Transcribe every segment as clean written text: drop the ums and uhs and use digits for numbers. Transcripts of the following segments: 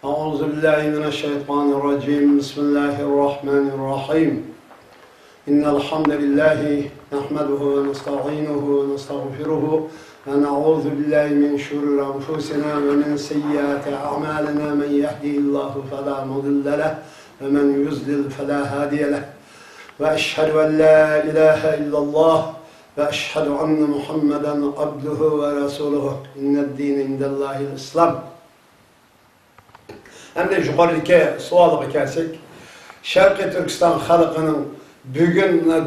Euzubillahimineşşeytanirracim. Bismillahirrahmanirrahim. İnnelhamdülillahi nehmeduhu ve nesta'inuhu ve nestağfiruhu ve na'udzu billahi min şururi enfusina ve min seyyiati a'malina. Men yehdihillahu fela mudille leh ve men yudlil fela hadiye leh. Ve eşhedü en la ilahe illallah ve eşhedü enne Muhammeden abduhu ve resuluhu. İnned-dîne indellâhil İslam. Hem de yukarıdaki sualıga kelsek, Şarkı Türkistan halkının bugün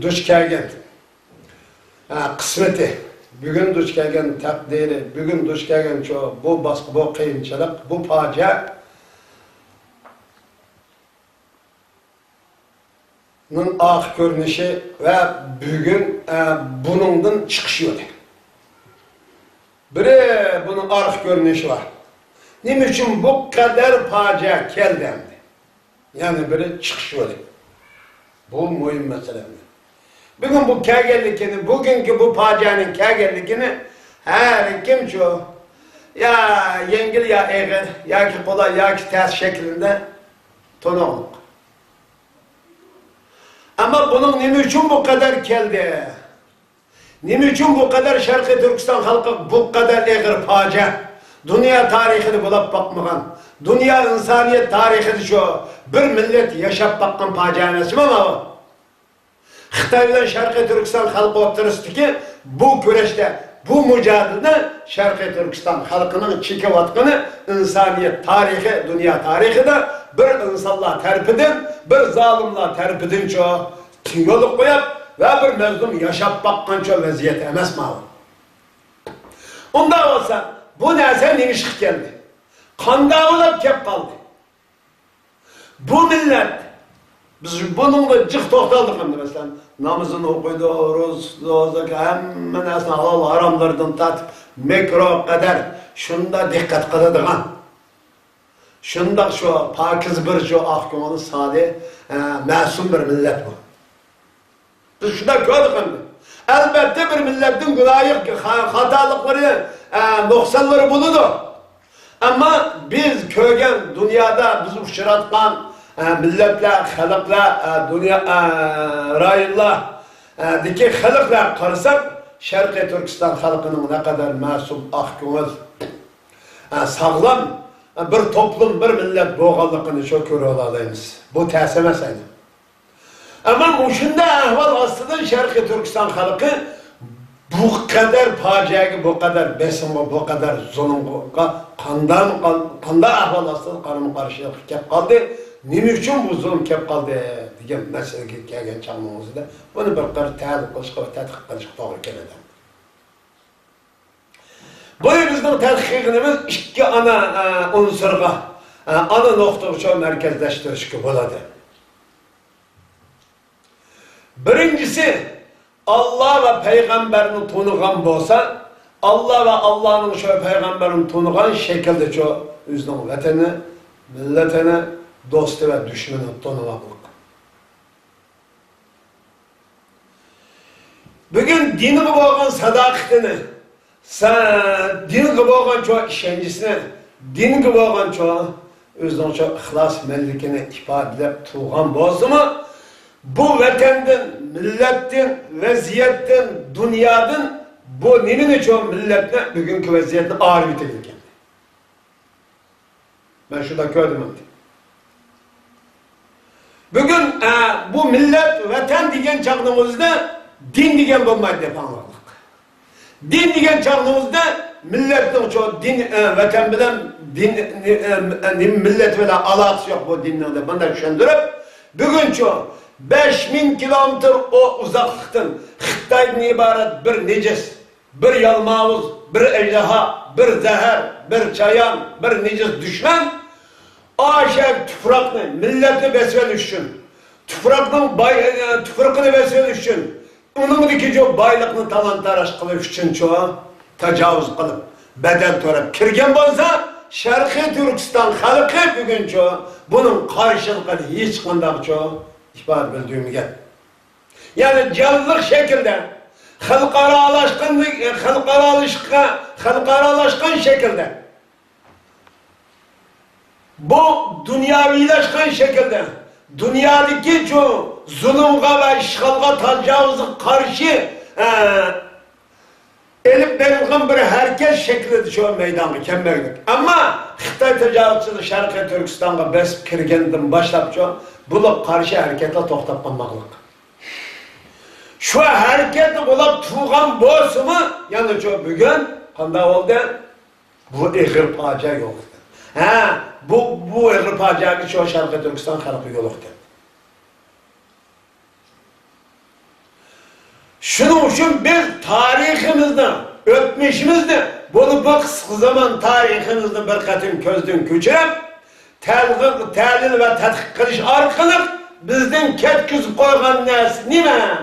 duş kelgen kısmeti, bugün duş kelgen takdiri, bugün duş kelgen çoğu bu baskı, bu kıyımçılık, bu facianın ah görünüşü ve bugün bunun çıkışı yolu. Biri bunun arx görünüşü var. Nim için bu kadar facia keldi? Yani biri çıkış yolu. Bu mühim mesele. Bugün bu kelgenlikini, bugünkü bu facianın kelgenlikini her kim çoğu ya yengil ya eğer, ya ki kolay ya ki ters şeklinde tonoluk. Ama bunun nim için bu kadar keldi? Nim için bu kadar Şarkı Türkistan halkı bu kadar eğer facia? Dünya tarihini bulup bakmagan, dünya insaniyet tarihini şu bir millet yaşap bakkan facianesi mi ama o? Xitay bilen Şarkı Türkistan halkı oturuştu ki bu güreşte, bu mücadelede Şarkı Türkistan halkının çekip atkını insaniyet tarihi, dünya tarihi de bir insanlar terpidin, bir zalimler terpidin çoğu yolu koyup ve bir mezlum yaşap bakkan çoğu vaziyet emez mi o? Onda olsa bu nerse nimişik geldi. Kanda olup kep kaldı. Bu millet, biz bununla cık tohtaldık hem de mesela. Namazını okuydu, oruç, hemen aslında halal haramlardan tatıp, mikro kadar şunda dikkat kılıdığın. Şunda şu pakiz bir şu ahkumalı sade, masum bir millet bu. Biz şunda gördük hem de. Elbette bir milletin günahı, hatalıkları, noksanları buludu. Ama biz kögen dünyada biz uçuratkan milletler, halklar, dünya rayınlar, diki halklar karısak Şarkı Türkistan halkının ne kadar masum, ahkımız, sağlam bir toplum, bir millet boğalıkını çok görü olalıyız. Bu tersemeseydi. Ama bu şimdi ahval aslında Şarkı Türkistan halkı bu kadar faciayı, bu kadar besim, bu kadar zulüm, kanda ahval aslında kanımı karşılık kep kaldı. Nime için bu zulüm kep kaldı diye mesele gelgen çağımızda. Bunu bir kadar tədqiq kılışqa ve tədqiq kılışqa doğru geledi. Bu bizim tədqiqimiz iki ana unsurga, ana nokta uçağı merkezleştirişki buladı. Birincisi, Allah ve peygamberini tanıgan bolsa, Allah ve Allah'ın şu peygamberini tanıgan şekilde şu üzerine vatani, milletini, dostu ve düşmanı tanımaklık. Bugün dini gibi olan sadakatini, dini gibi olan şu işencisini, dini gibi olan şu üzerine şu ihlas mellikini ifade edip tuğan bolsa mı? Bu vatandın, milletin, vaziyetin, dünyanın bu nimin için milletine bugünkü vaziyetine ağır bir tehlike. Ben şurada gördüm. Bugün bu millet, vatan diyen çağımızda din diyen bulmaydı yapanlarlık. Din diyen çağımızda milletin çoğu din, vatan bilen, millet bilen alakası yok bu dinlerde. Ben de düşündürüp, bugün çoğu 5000 kilometre o uzaklıktan Xitay'dan ibaret bir necis, bir yalmavuz, bir ejderha, bir zehir, bir çayan, bir necis düşman aşağı tüfrakını, milletini beslemek için, tüfrakını beslemek için, onun dikici baylıkını talan-taraş kılıp için çoğu tecavüz kılıp, bedel törep kirgen bolsa, Şarkı Türkistan halkı bugün çoğu, bunun karşılıkını hiç kandak çoğu ifade bildiğimi gel. Yani canlılık şekilde, halkaralaşkan şekilde bu dünyavileşken şekilde dünyadaki şu zulümga ve işgalga tecavüze karşı elip verilgen bir herkes şeklidir şu meydanı kemmerlik. Ama Xitay tecavüzçisi Şarkı Türkistan'a besip kirgenden başlap şu bulup karşı harekete toxtatmanmaqlık. Şu hareketi bulup tuğan bozumu yani şu bugün kanda oldu bu ehir paca yoktu. Bu ehir pacayı şu Şarkı Türkistan halkı yoktu. Şunun için biz tarihimizde, ötmüşümüzde bunu bu kısa zaman tarihimizde bir katım közden küçürüp təhlil ve tədqiq qilish arqılıq bizden ketküzüp koygan nesi nime?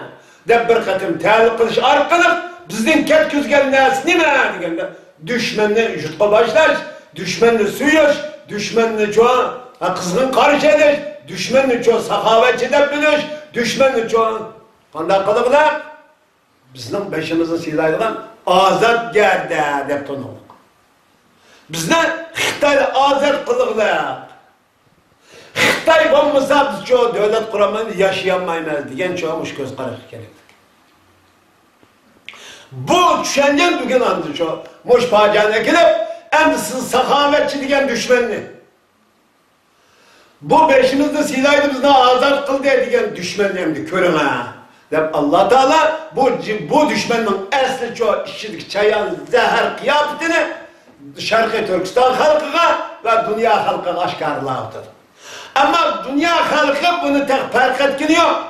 Dep bir katım təhlil qilish arqılıq bizden ketküzgen nesi nime? Degende düşmanını yutqa başlaş, düşmanını suyaş, düşmanını çoğu kızgın karşı ediş, düşmanını çoğu sahavetçi dep biliş, düşmanını çoğu qanday qılıqlar? Bizning başımızı silaydigan azat gerdi dep tonuluq. Bizni Xitay azat qılıqlar. Xitay olmasa biz çoğu devlet kuramayız, yaşayamayız diyen çoğumuş göz qaraq kerakdir. Bu düşüncen bugün andı çoğu. Muş pacana kilip, emsiz sahavetçi diyen düşmanını. Bu beşimizde silaydı bizni azat kıl diyen düşmanını emdi, körün ha. Allah Teala bu düşmanın asli çoğu işçilik çayan zehir kıyafetini Şarkı Türkistan halkına ve dünya halkına aşkarlamıştır. Ama dünya halkı bunu tek fark etkin yok.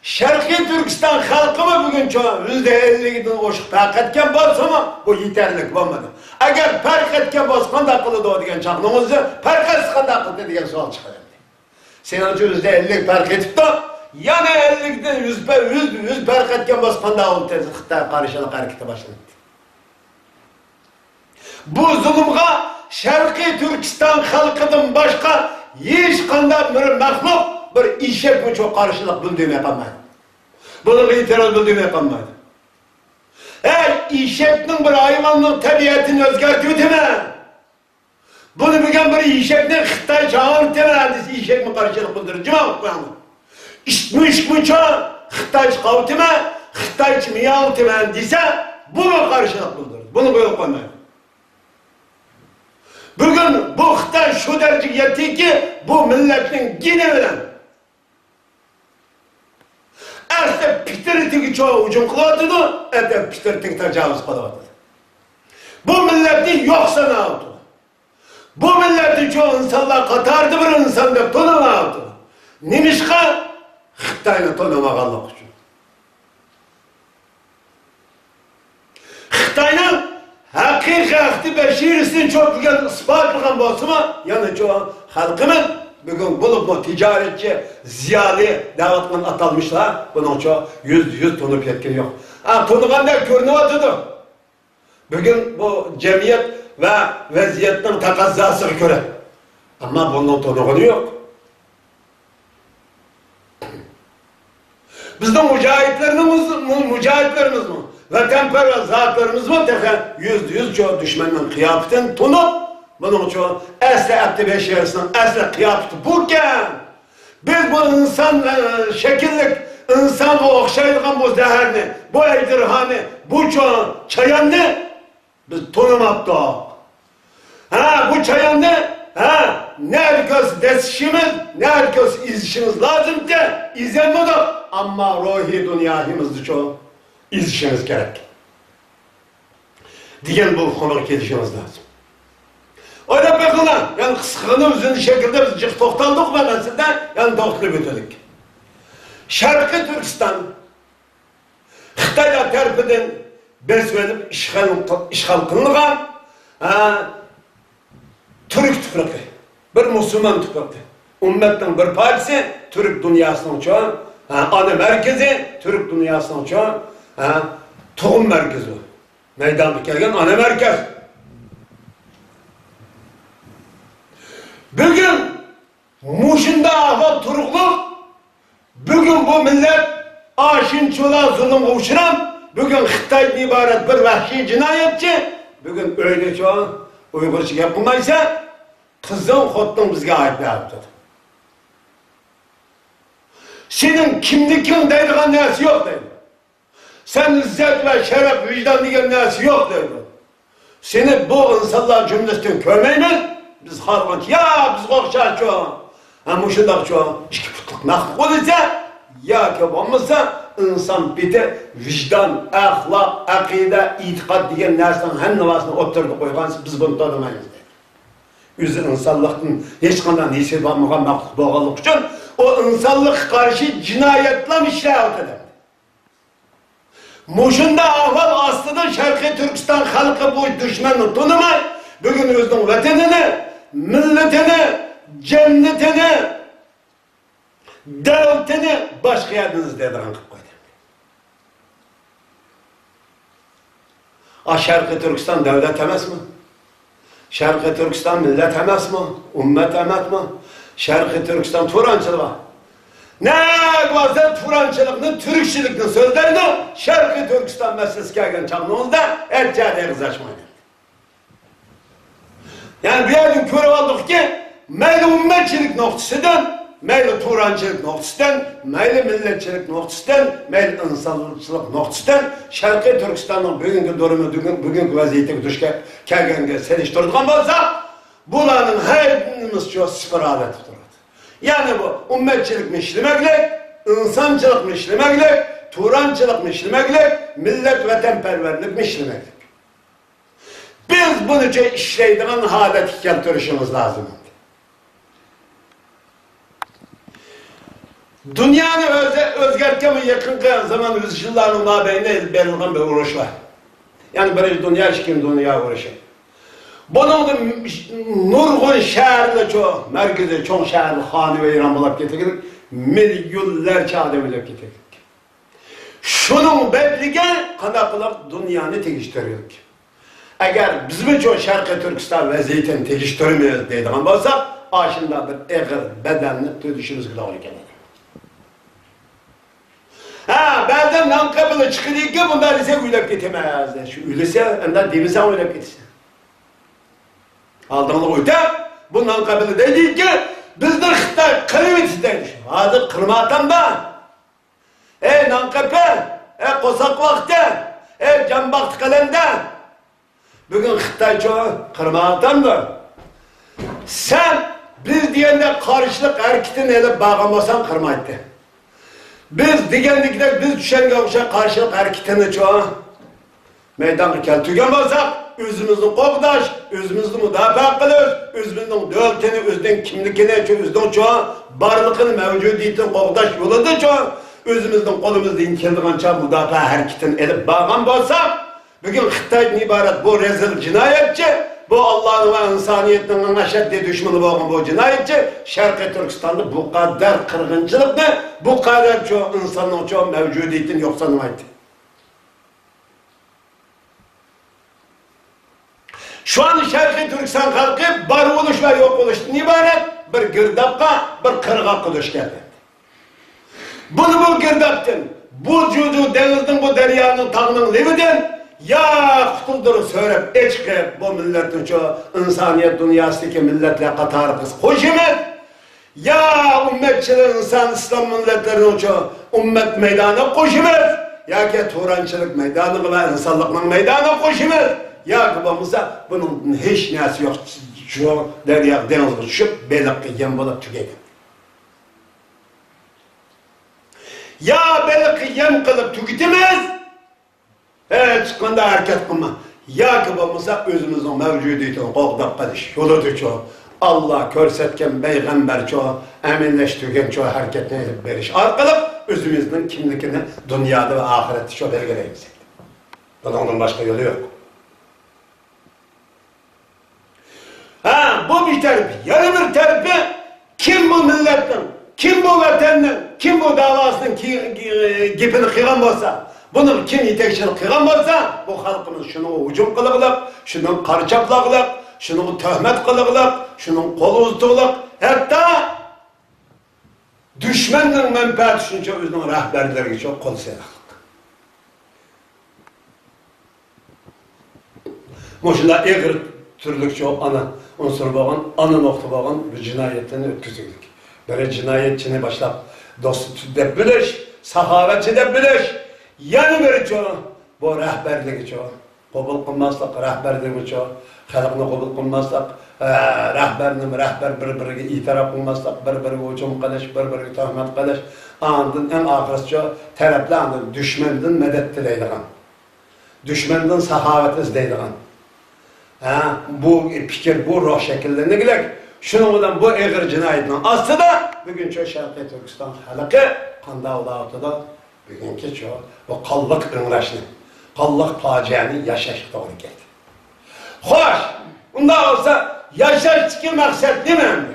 Şarkı Türkistan halkı mı bugün çoğu %50'den oşuk fark etken bolsa mı bu yeterlik olmadı. Eğer fark etken bolsa qanday qılıdı o diyen çağınımızı fark etsi qanday qılıdı diyen sual çıkar. Senin için %50 fark etip de yana 50'den 100 fark etken bolsa qanday oldu tezi Xitay karşılık harekete başladı. Bu zulümge Şarkı Türkistan halkıdan başka hiç qanday bir məxluq bir işek mi çok karşılık bildiğini yapamaydı. Bunu itiraz bildiğini yapamaydı. İşeknin bir hayvanın tabiatını özgertiyor değil mi? Bunu bilgen bir işeknin Xitay çağırır değil mi? İşek mi karşılık bildirir? Cima mı? İşmiş mi çoğu Xitay çıkavı değil mi? Xitay çıkmıyor değil mi? Dese bunu karşılık bildirir. Bunu böyle koymayın. Bugün bu Xitay şu derece yetti ki bu milletin gini bilen erse pitirtiki çoğu ucun kılatıdı, ete pitirtiki tecavüz kılatıdı. Bu milleti yoksa ne yaptı? Bu milleti çoğu insanlar katardı bir insan da tonama yaptı. Nimişka Xitay'la tonamagallık için. Xitay'la hakikati beşirisini çok güzel ispat kılan bolsa yani çoğu halkımın bugün bulup bu ticaretçi, ziyalı davetinin atalmışlar. Bunun çoğu yüz tonup yetkin yok. Tonuğanda görünüp atıdı. Bugün bu cemiyet ve vaziyetin takazzasına göre. Ama bunun tonuğunu yok. Bizden mücahitlerimiz mi? Vatanperver zatlarımız mı? %100 çoğu düşmanın kıyafetin tonup bunun çoğu asli abdi beşerisinin asli kıyafeti burken biz bu insan şekillik insanı okşaydıgan bu zehirni, bu ejderhanı, bu çoğu çayanını biz tonumaptık. Bu çayanını ne herkes desişimiz, ne herkes izişimiz lazım ki izlenmedik. Ama ruhi dünyamızda çoğu izişimiz gerek. Diyen bu konuya gelişimiz lazım. Öyle bakılan, yani kıskını uzun şekilde biz cık toxtaldık ve mesela yani doktor götürdük. Şarkı Türkistan, Xitaylar tarafından beslenip işgal kılıngan Türk tüfreki, bir Müslüman tüfreki. Ümmetin bir partisi Türk dünyasının çoğu, ana merkezi Türk dünyasının çoğu, tohum merkezi. Meydanda gelgen ana merkez. Bugün muşunda ahval turukluk, bugün bu millet aşın çola zulüm uçuran, bugün Xitay'dan ibaret bir vahşi cinayetçi, bugün öyle çoğu Uygurçu yapılmaysa, kızın xotin bizga aytmayapti. Senin kimlikin deydigan narsa yok deydi. Sen izzet ve şeref, vicdan degan narsa yok deydi. Seni bu insanlar cümlesinden görmeymiz. Biz harmanç, ya biz korkacağız çoğu. Ama şundak çoğu, iki putluk nakit olursa, ya ki olmasa, insan biti vicdan, ahlak, akide, itikad degan narsanın hem navasını oturdu koygansı, biz bunu tanımayız deydi. Yüzü insanlıkın hiç kadar nesi bakmadan makluk boğalık için, o insanlık karşı cinayetler işler ortada. Muşunda ahval aslında Şarkı Türkistan halkı bu düşmanı tanımay, bugün özünün vatanını, milletini, cennetini, devletini başka yerdiniz dediğin kıp koydu. Şarkı Türkistan devlet emez mi? Şarkı Türkistan millet emez mi? Ümmet emez mi? Şarkı Türkistan Turancılığı. Ne varsa Turançılıkını, Türkçülükünü sözlerini Şarkı Türkistan meselesi gelgen çağınımızda erkeğe kızaşmaydı. Yani bir yerden körü aldık ki meyli ümmetçilik noktasından, meyli Turançılık noktasından, meyli milletçilik noktasından, meyli insanlıkçılık noktasından Şarkı Türkistan'ın bugünkü durumu, bugünkü vaziyeti düşke kelgenge seliştirdiğin olsa bunların her birimiz çok sıfır adet tutur. Yani bu ümmetçilik mişlemeklik, insançılık mişlemeklik, Turançılık mişlemeklik, millet vatanperverlik mişlemeklik. Biz bunu için işleydiğin halet keltirişimiz lazım. Dünyanı özgertken yakın zaman yüzyılların mabeyinde belirlen bir uğraş var. Yani bir dünya işkin dünya uğraşı. Bunun da nurgun şehirde çok, merkezi çok şehirli hane ve İran bulup getirdik, milyonlarca adam bulup getirdik. Şunun bedlige kanat kılıp dünyanı tekiştiriyorduk. Eğer bizim çok Şarkı Türkistan vaziyetini tekiştirmeyiz deydiğim olsa, aşında bir eğer bedenli tüdüşümüz kadar olur gelir. Benden Nankabılı çıkıyor ki bunlar ise ülüp getirmez. Şu ülüse, ondan demize ülüp getirsin. Aldığımız öte, bu Nankabılı dedi ki, bizden Xitay kırmızı demiş. Adı kırmatan da. Nankabe, kosak vakti, can vakti kalende. Bugün Xitay çoğu kırmatan da. Sen biz diyende karşılık hareketini edip bağlamasan kırmaydı. Biz digendikler, biz düşen kavuşa karşılık hareketini çoğu meydanı keltügen olsak, özümüzün qoğdaş, özümüzün müdafaa kılır, özümüzün devletini, özünün kimlikini, özünün çoğu barlıkını mevcudiyetini qoğdaş yoludur çoğu, özümüzün kolumuzda inkeldiğin çoğu müdafaa hareketini edip bağlan olsak, bugün Xitay'dan ibaret bu rezil cinayetçi, bu Allah'ın ve insaniyetinin aşeddi düşmanı olan bu cinayetçi, Şarkı Türkistan'da bu kadar kırgınçılık ne, bu kadar çoğu insanın çoğu mevcudiyetini yok sanmaydı. Şu an Şarkı Türkistan halkı var oluş ve yok oluştan ibaret bir girdapka, bir kırgak oluş geldi. Bunu bu girdaptın, bu cudu denizden, bu deryanın tağının leviden ya kutulduru söylep eçki bu milletin çoğu insaniyet dünyasındaki milletle katarı kız koşumet ya ümmetçiler insan İslam milletlerinin çoğu ümmet meydanı koşumet ya ki Turançılık meydanı ve insanlıkın meydanı koşumet ya ki babamıza bunun hiç nesi yok şu derya deniz düşüp belik yem bulup tükedi. Ya belik yem kılıp tüketimiz çıkanda hareket kılma. Ya ki babamıza özümüzün mevcudiyetini qoğdap kalış yoludur çoğu. Allah körsetken peygamber çoğu, eminleştirgen çoğu hareketini edip veriş. Arkalık özümüzün kimlikini dünyada ve ahirette çoğu belgeleyecek. Bunun başka yolu yok. Bu bir terbi. Yarı bir terbi kim bu milletin, kim bu vatanın, kim bu davasının gipini kıran olsa, bunu kim yetekçilik kıran olsa, bu halkımız şunu hücum kılıqlık, şunun karçaplaqlık, şunun töhmet kılıqlık, şunun kolu uzutuqlık, hatta düşmanın menfaat düşünce özünün rəhbərləri çok kol sayaqlık. Moşunda eğir türlük çok ana unsur bo'lgan, ana nuqta bo'lgan bu jinoyatni o'tkazdik. Bir jinoyatchini boshlab do'st deb bilish, saxovatchi deb bilish, yana birichi bu rahbarligichi, qabul qilmaslik rahbarligichi, xalqni qabul qilmaslik, rahbar bir-biriga e'tirof qilmaslik, bir-biriga hujum qilish, bir-biriga tuhmat qilish, andin eng oxirisi taraflarni dushmandan madad tilaydigan. Düşmandan sahavat izleydiğin. Bu fikir, bu ruh şekillendiğilik. Şunun bilan bu ağır cinayetinin aslında bugün şu Şarkı Türkistan halkı qanday ulaştıda bugünkü şu bu qanlıq ıngıraşını, qanlıq faciani yaşaş doğru geldi. Xoş, bunda olsa yaşaştaki maksat değil mi?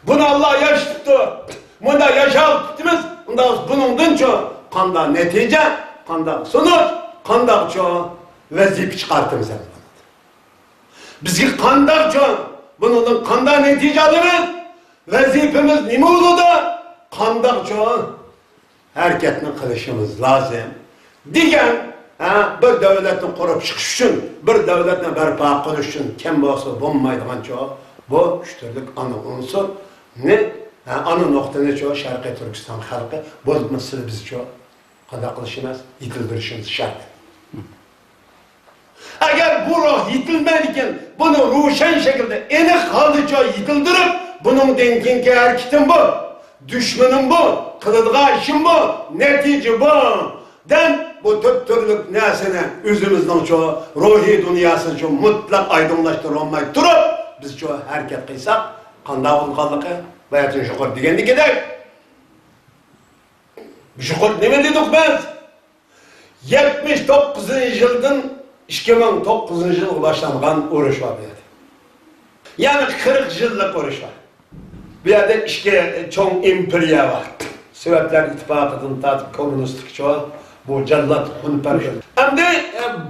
Bunu Allah yaşattı. Bunda yaşayıp gittimiz. Bunda bunun çok qanday netice, qanday sonuç, qanday çok vazife çıkarttığımız. Bizga qanday çok bunun qanday netice alırız, vazifemiz nima oldu, qanday çok hareketini qilishimiz lazım. Degan, bir davlatni qurib chiqish uchun, bir davlatni barpo qilish uchun kim bo'lsa bo'lmaydigan çok bu uch turlik ana unsur ne ana nuqtani çok Sharqiy Turkiston xalqi bo'lmasa biz çok qanday qilishimiz, yetildirishimiz shart. Eğer bu ruh yetilmedikken bunu ruşen şekilde enik haldıca yetildirip bunun denkinki hareketim bu, düşmanım bu, kılıdığın işim bu, netice bu. Den bu türlük nesine özümüzden çoğu ruhi dünyası çoğu mutlak aydınlaştırılmayı durup biz çoğu hareket kıysak qanday olganlığı bayatın şükür degendi gider. Şükür neme dedik biz? 79. yıldan 2009 yıl başlangan uruş var bu yerde. Yani 40 yıllık uruş var. Bu yerde iki çoğun imperiya var. Sovetler İttifakı'nın komünistik çoğu, bu cellat hunperşi. Hem de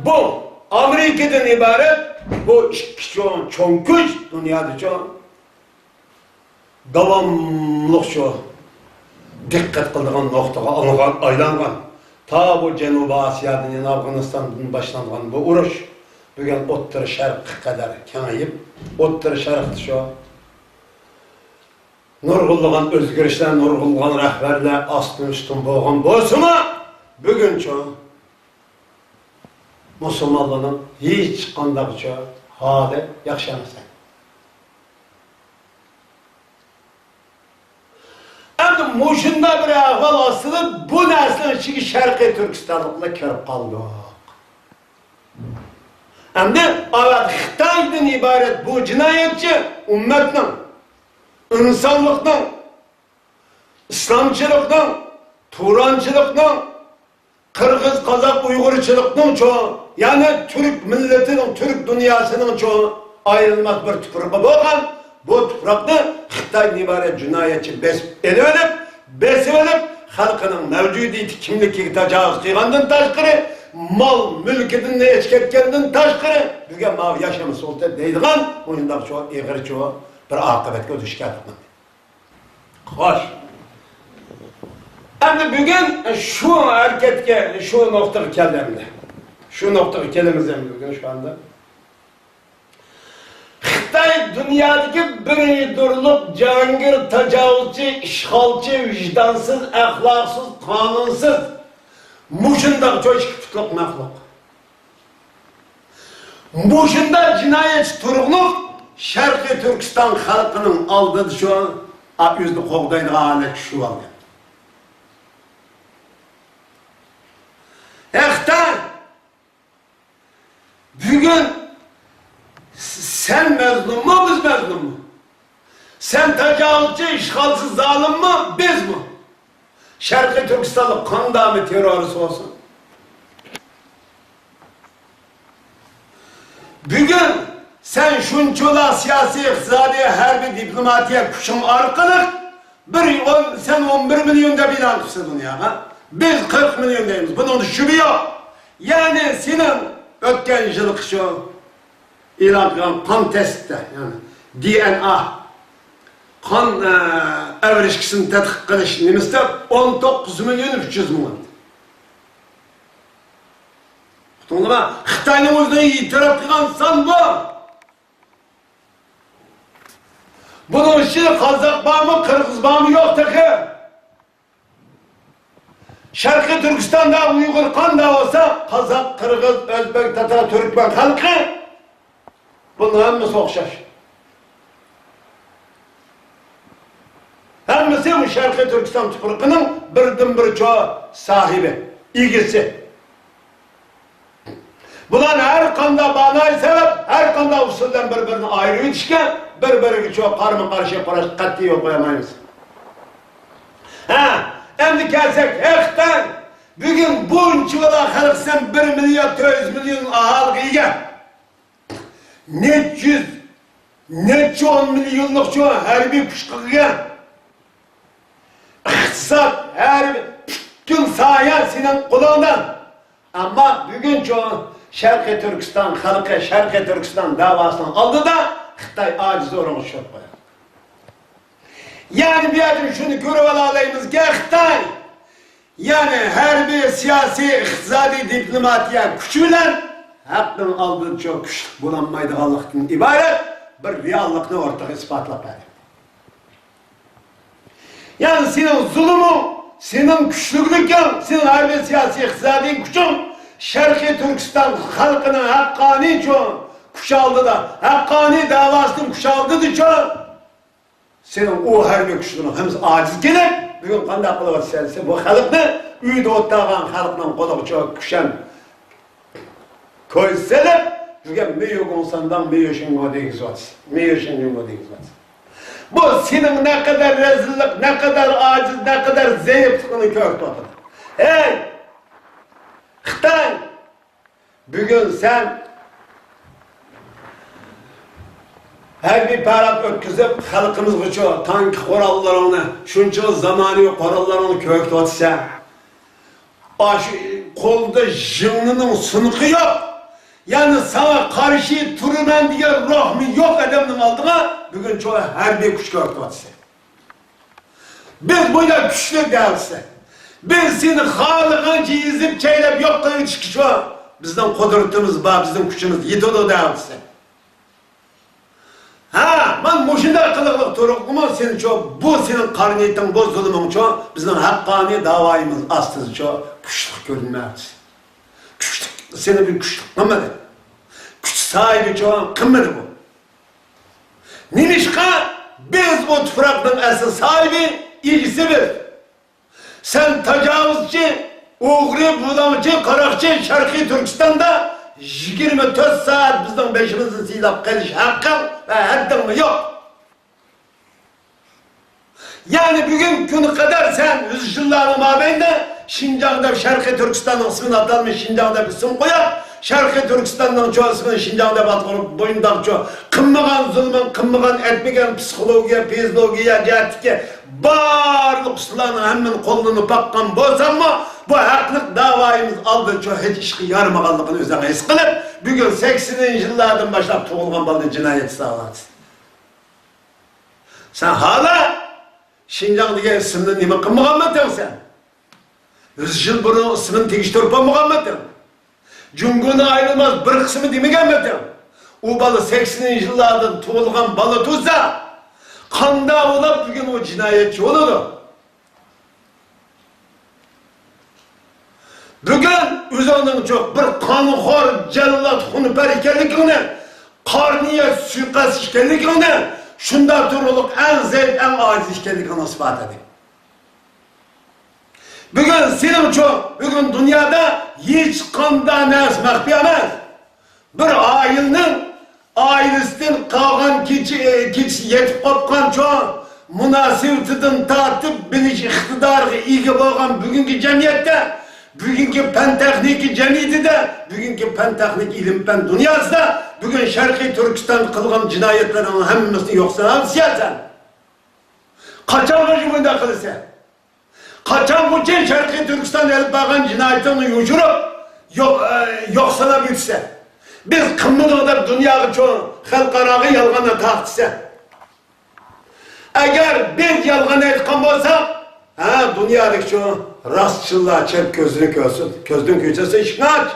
bu Amerika'dan ibaret, bu iki çoğun güç, dünyada çoğun davamlılık çoğu, dikkat kıldığın noktaya aylangan. Ta bu Cenubi Asya'dan, yani Afganistan'dan başlangan bu uruş, bugün O'rta Sharq kadar kengayip, O'rta Sharqda şu nurgulluğun özgürlükler, nurgulluğun rahberler astın üstün boğan bolsunmu, bugün şu Müslümanlığın hiç qanday şu hali yaxşı emas. Endi muşunda bir ahval asılı bu neslin içi Sharqiy Turkistonliklar kirib qoldi. Endi evet Xitoydan ibaret bu jinoyatchi ummatning, insonlikning, islomchilikning, turanchilikning, Qirg'iz, Qozoq, Uyg'urchilikning çoğu, yani Türk milletining, Türk dünyasının çoğu ayrılmaz bir tuproqi bo'lgan. Bu tuproqni Xitoydan ibaret jinoyatchi besib olib, xalqining mavjudiyati kimligiga tajovuz qilgandan tashqari, mal mulkidan nech ketgandan tashqari, bizga mav yashama sulta deydigan, o'yindoq shu ig'ir bir oqibatga duch keldik. Xo'sh. Endi bugun shu harakatga, shu nuqtaga keldim. Shu nuqtaga kelamiz endi bugun shu anda. Xitoy dunyodagi birinchi jangir, tajovuzchi, ishg'olchi, vijdonsiz, axloqsiz, qonunsiz, mushundoq cho'chib tutliq maxluq. Mushunda jinoyatchi turg'liq Sharqiy Turkiston xalqining oldida shu o'zni qo'g'daydigan holat shu bo'lgan. Xitoy bugun sen mezlum mu, biz mezlum mu? Sen tecavüzcü, işgalsiz zalim mi, biz mi? Sharqiy Turkistonlik qanday mı terörist olsun? Bugün sen şunçola siyasi, iqtisadi, harbiy, diplomatiya kuching orqali sen 11 milyonda bilan qilsa dunyoga, biz 40 milyondaymiz. Bunun şübhe yok. Yani senin o'tgan yilgi shu e'lon qilgan qon testida, yani DNA qon avrishkisini tadqiq qilish nimasida 19 milyon 300 ming. To'g'rimi? Xitoyning o'zidan e'tirof qilgan son bu. Bunun için Kazak var mı, Kırgız var mı yok ki. Şarkı Türkistan'da Uygur kan da olsa Kazak, Kırgız, Özbek, Tatar, Türkmen halkı bunların hepsi okşaş. Hepsi bu Şarkı Türkistan tuprağının birden bir çoğu sahibi, ilgisi. Bunlar her kanda bağnayı sebep, her kanda usulden birbirine ayrı yetişken, birbirine çok karma karşı katli yok koyamayız. Endi kelsek, ekten, bugün bunca ola halksan 1 milyon 400 milyon ahalgıya, neçe 10 milyonluk çoğu harbi kuşkıya, iktisat, harbi, bütün sahaya senin kulağından. Ama bugün çoğu Şarkı Türkistan halkı, Şarkı Türkistan davasını aldı da Xitay aciz oranı çok koyar. Yani bir adım şunu görüp alayımız ki Xitay, yani her bir siyasi, iktisadi, diplomatiya güçüyle hakkın aldığı çok güçlük bulanmaydı Allah'tan ibaret bir reallıkını ortaya ispatlap verir. Yani senin zulümün, senin güçlüklükün, senin her bir siyasi, iktisadi gücün Şarkı Türkistan halkının hakkani çoğun kuşaldı da, hakkani davasını kuşaldı da çoğun senin o her bir güçlüğünün hem aciz gelip bugün kandak kılığı serisi bu halkını üyde ottağın halkının kolu çok kuşan koy selip bugün meyo konsandan meyo şingo deyiz vatsi. Meyo şingo deyiz vatsi. Bu senin ne kadar rezillik, ne kadar aciz, ne kadar zayıflığını kök tutar. Hey! Xitay! Bugün sen her bir parat ötküzüp halkımız gıçı tank korallarını, şunca zamanı korallarını kök tutsa kolda jınının sınıkı yok. Yani sana karşı turunan diye rahmi yok adamın aldığına bugün çoğu her bir kuş kök tutsa. Biz böyle güçlü değilse, biz seni halıqanca izip çeylep yoktan çıkışı bizden kudretimiz var, bizim gücümüz yetiyor değilse. Ben boşunda kılıqlıq turuqlumun senin çoğu, bu senin karniyetin, bu zulümün çoğu, bizim hakkani davayımız astız çoğu, güçlük görünmez. Güçlük, senin bir güçlük kımmadı. Güç sahibi çoğu kımmadı bu. Nimişka, biz o tufrakın asıl sahibi, ilgisi bir. Sen tecavüzcü, uğri, bulamcı, karakçı, Şarkı Türkistan'da 24 saat bizden beşimizi silap keliş hakkın ve haddın yok. Yani bugün günü kadar sen 100 yılların mabeyinde Şincan'da Şarkı Türkistan'ın ismini atalmış Şincan'da bir isim koyar. Şarkı Türkistan'ın çoğu ismini Şincan'da batırıp boyundan çoğu kımmagan zulmün, kımmagan etmegen psikologiya, fizyologiya, genetika barlık usularının hemen kolunu bakkan bozanma bu haklık davayımız aldı çoğu hiç işki yarmağanlıqını özüne his kılıp bugün 80'li yıllardan başlayıp tuğulgan baldı cinayet sağladı. Sen hala Şincan diye isimden nime kımmagan mı sen? 100 yıl bunu ismini tegiştirip olmagan mı? Cumhur'un ayrılmaz bir kısmı demegen mi? O balı 80'li yıllardan tuğulgan balı tuzsa kanda olup bugün o cinayetçi olurdu. Bugün üzerinin çok bir kanıhor cellat hunper ikenlikine, karniye suikast işkenlikine, şunda duruluk en zayıf, en aciz işkenlikine ispat edin. Bugün senin çok, bugün dünyada hiç kanda nes mehbiyemez. Bir ailenin ailesinden kalgan keçi yetip kopkan çoğu münasebetinden tartıp biliş iktidarı iyi olgan bugünkü cemiyette, bugünkü penteknik cemiyeti de, bugünkü penteknik ilim-pen dünyası da, bugün Şarkı Türkistan kılgan cinayetlerin hemimizini yoksa hapsiyasen. Kaçan rejiminde kılsa, kaçan bu için Şarkı Türkistan elip bağın cinayetini yujurup, yoksana bilse. Biz kımlıqda dünyayı çoğu halkarağı yalğana tahtisa. Eğer biz yalğana etkan olsak, dünyadaki çoğu rastçılığa çep gözünü körsün. Gözün köçesi işini aç.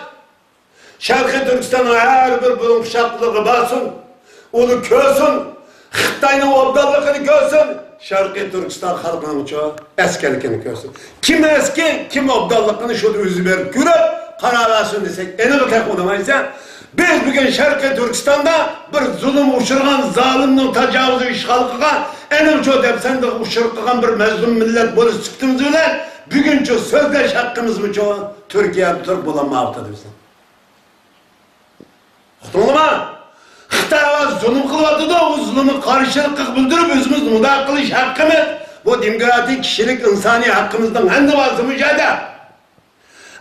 Şarkı Türkistan'a her bir bunun kuşaklığı basın. Onu körsün. Xitay'ın obdallığı halkını görsün, Şarkı Türkistan halkının çoğu eskilikini görsün. Kim eski, kim obdallıkını şurada yüzü verip görüp karar versin desek, eni bakak olamaysa, biz bugün Şarkı Türkistan'da bir zulüm uçurgan, zalimnin tecavüzü işgalkıga, eni çoğu depsende uçurkıgan bir mezlum millet bolu çıktığımız öyle, bugün çoğu sözleş hakkımız mı çoğu Türkiye Türk bulanmaktadır bizden. Anladın Xitay zulüm kılıyordu da o zulümü karşılık bildirip özümüz müdahale kılış hakkımız bu demokratik kişilik insani hakkımızdan hem de bazı mücadele.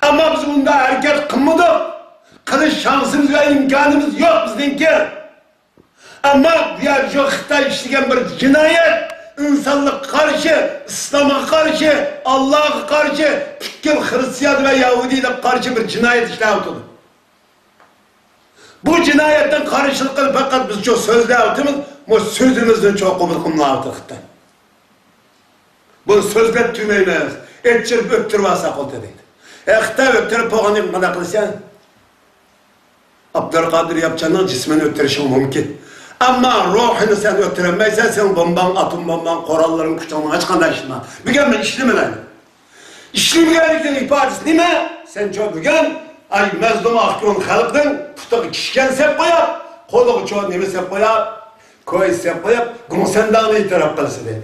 Ama biz bunda hareket kılmadık. Kılış şansımız ve imkanımız yok bizdenki. Ama bir şu Xitay işleyen bir cinayet, insanlık karşı, İslam'a karşı, Allah'a karşı, fikir Hristiyan ve Yahudi'yle karşı bir cinayet işlevdidir. Bu cinayetten karşılıklı fakat biz çok sözlü altımız, bu sözümüzden çok kumurkumlu altık. Bunu sözle tümeymez, etçirip öptürüp alsak oldu deydi. Xitay öptürüp oğanı bana kılsan, Abdülkadir yapacağından cismeni öptürüşün mümkün. Ama ruhunu sen öptüremeysen, sen bomban, atom bomban, koralların kuşağını açkanda işleme. Bugün ben işlemeyen. İşlemeyenlikten ifadesi değil mi? Sen çok bugün, ay mezlum ahkûn halkın tutup kişken sep koyap, kolu çoğu nemi sep koyap, koy sep koyap, gümsendağını itiraf kılsı deyip.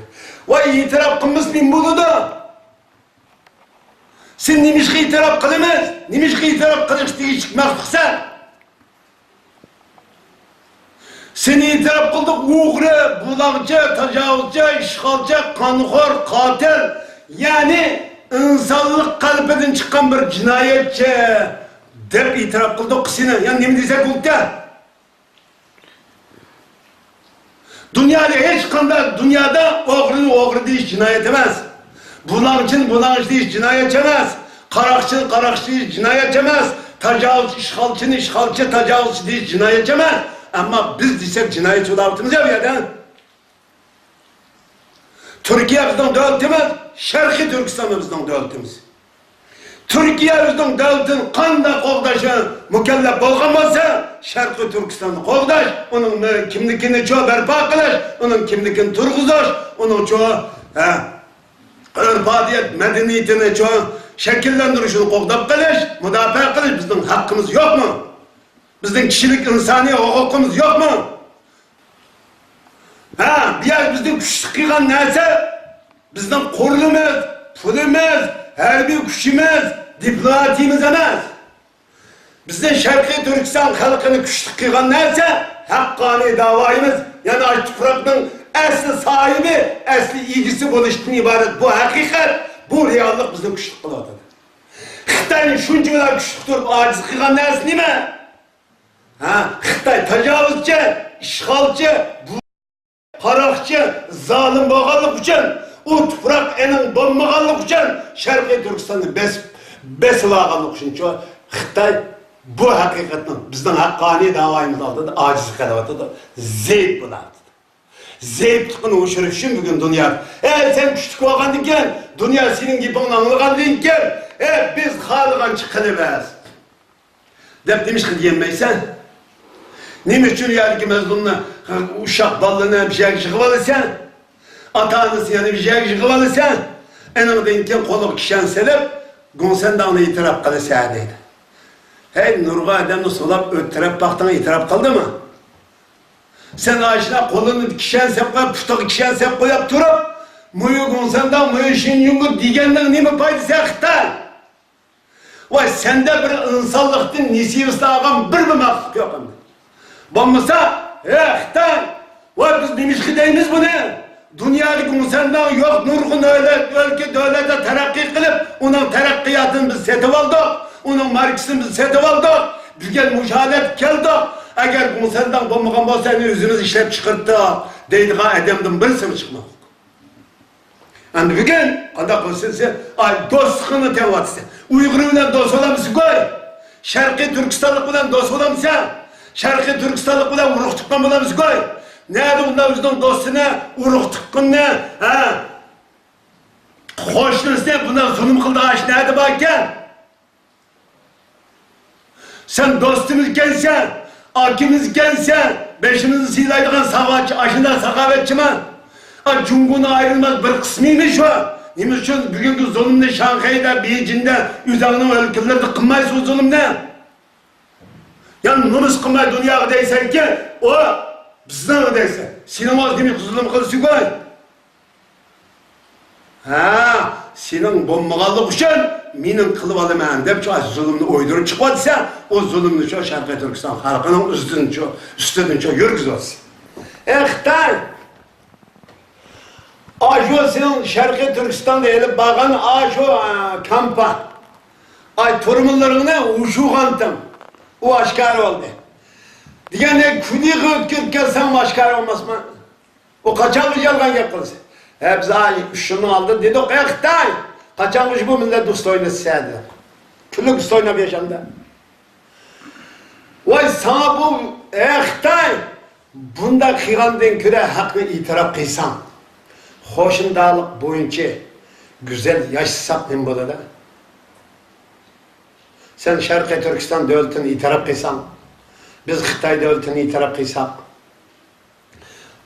Ve itiraf kılmış bin bunu da. Sen nimişki itiraf kılımız, nimişki itiraf kılış diye çıkmaktıksan. Seni itiraf kıldık uğru, bulakçı, tecavüzcü, işgalcı, kanıkhor, katil. Yani insanlık kalbinden çıkan bir cinayetçi. Dep itiraf kıldık seni. Yani ne mi desek oldu da? Dünyada hiç kanda, dünyada oğru değil cinayet emez. Bulakçı değil cinayet emez. Karakçı değil cinayet emez. Tecavüz, işgalcı, tecavüzcü değil cinayet emez. Ama biz desek cinayetçi olabildiğimiz ya bir yerden. Türkiye bizden devletimiz, Şarkı Türkistan bizden devletimiz. Türkiye bizden devletin kanda qoğdaşı mükellef bolgan olsa, Şarkı Türkistan'ı qoğdaş, onun kimlikini çoğu berpa kılış, onun kimlikini turguzuş, onun çoğu örfadiyet, medeniyetini çoğu şekillendirişini qoğdap kılış, müdafaa kılış, bizden hakkımız yok mu? Bizden kişilik insani hukukumuz yok mu? Bir yer bizden güçlük kıygan neyse, bizden kurulumuz, pulumuz, harbi güçümüz, diplomatimiz emez. Bizden Şarkı Türkistan halkını güçlük kıygan neyse, hakkani davayımız, yani Açtıprak'ın asli sahibi, asli ilgisi buluştuğun ibaret bu hakikat, bu reallik bizden güçlük kıladı. Xitay'ın şunca kadar güçlük durup aciz kıygan neyse değil mi? Xitay tecavüzcü, işgalcı, karakçı, zalim bağallık için, o toprak enin donmağallık için, Şarkı Türkistan'ı besilağallık için çoğu, Xitay bu hakikaten bizden hakkani davayımız aldı, aciz kalabatıdır, zeyip bulardı. Zeyip tıkını uçurup için bugün dünya, sen küçük olgan diken, dünya senin gibi anlıgan diken, biz halıgan çıkılıverz. Dep demiş ki diyemeysen, ne için yani ki mezlumuna uşak ballığına bir şey çıkıvalıysan, ata-anası yani bir şey çıkıvalıysan, en anadayınken kolu kişen selip, gönsen de onu itiraf kılıysa deydi. Hey nurga adamını solap öttürep baktığına itiraf kıldı mı? Sen ağaçına kolunu kişen sep koyup, putak kişen sep koyup durup, muyu gönsen de muyu işin yungu diyenden ne mi paydı sektar? Vay sende bir insanlıktın nisiyesi ağam bir maksut yok hem. Olmasa, Xitay, vay biz demiş ki deyimiz bu ne? Dünyadaki insandan yok nurgun öyle ülke devlete terakki kılıp, onun terakkiyatını biz setip aldık, onun marksını biz setip aldık, bugün müşahadet geldik. Eğer insandan olmayan olsa yüzümüz işlep çıkarttık, deydik ha edemden birisi mi çıkmak? Yani bugün, anda konuşursa, dostluğunu tevatsa, Uygur'u bilen dost olamısın koy, Şarkı Türkistanlık bilen dost olamısın, Şarkı Türkistanlık bilen uruk tıkkın bulamısın koy. Nerede bunda bizden dostuna uruk tıkkın ne? Hoşlanırsa bundan zulüm kıldı ağaç nerede bakken? Sen dostumuz gelsen, akimiz gelsen, beşimizi silaydığın savaşçı, aşından sakavetçi mi? Cumhur'un ayrılmaz bir kısmıymış o. Nimiz için bugünkü zulümde Şanghay'da, Beijing'de, üzerine ülkelerde kılmayız o zulümden. Yani nımız kılmay dünyaya deysen ki, o bizden deysen. Senin az demek zulüm kılısı koy. Ha, senin bombağalık için menin kılıp alıman dep şu zulümünü oydurup çıkmadıysa, o zulümünü şu Şarkı Türkistan halkının üstünden şu yürgüz olsun. Xitay, aşo senin Şarkı Türkistan'da elip bağın aşo kampa. Ay turumlarına uşu kantım. O aşkar oldu. Diyene küdü ötkürüp gelsen aşkar olmaz mı? O kaçan bir yalgan yapılsın. Hepsi şunu aldı, dedi o Xitay. Kaçanmış bu millet dost oynasaydı. Külük dost oynap yaşamda. Vay sana bu Xitay. Bunda kıyandın küre hakkı itiraf kıysan. Hoşundalık boyunca güzel yaşasak ne burada da. Sen Şarkı Türkistan devletini itiraf kıysan. Biz Xitay devletini itiraf kıysak.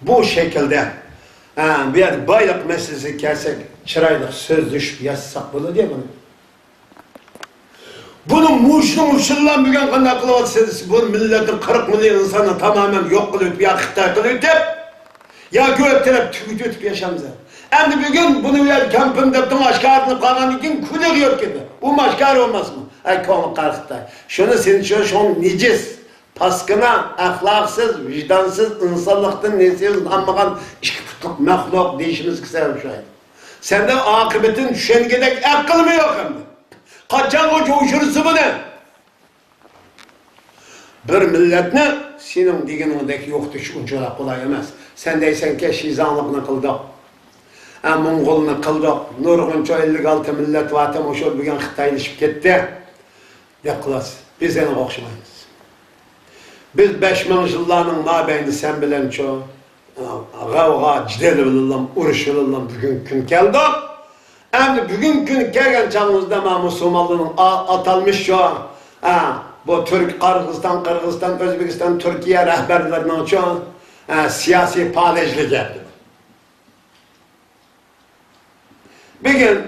Bu şekilde bir baylık meselesi kelsek, çıraylık söz düşüp yazsak bunu diye bunu. Bunun muşullan bugün kandak kılıvatı bu milletin 40 milyon insanı tamamen yok kılıp ya Xitay kılıp ya göğüptirip tükütüp yaşamıza. Hem de bugün bunu bir kampın deptin aşkarını kalan için külük yok gibi. Bu aşkar olmaz mı? Ay konu Xitay. Şunu senin için şunu nicis. Paskına, ahlaksız, vicdansız, insanlıktan nesiyiz anmagan iki putluk, mehluk deyişimiz kısalım şöyle. Sende akıbetin düşen gedek akıl mı yok hem de? Kaçan o coğuşurusu bu ne? Bir millet ne? Senin diginindeki yoktu şu ucuna kolay emez. Sen deysen ki şizanlıkını kıldık. Mongolunu kıldık. Nurgunca 56 millet vatam o şol bugün Xitaylaşıp gitti. De kılas. Biz seni okşamayız. Biz 5000 yıllarının mabeyni sen bilen çoğu gavga, cidel bilelim, uruş bilelim bugün gün geldi. Hem de bugün gün gelgen çağımızda Musulmanlığın atalmış çoğu. Bu Türk, Kırgızistan, Özbekistan, Türkiye rehberlerinin çoğu siyasi palejlik yaptı. Bugün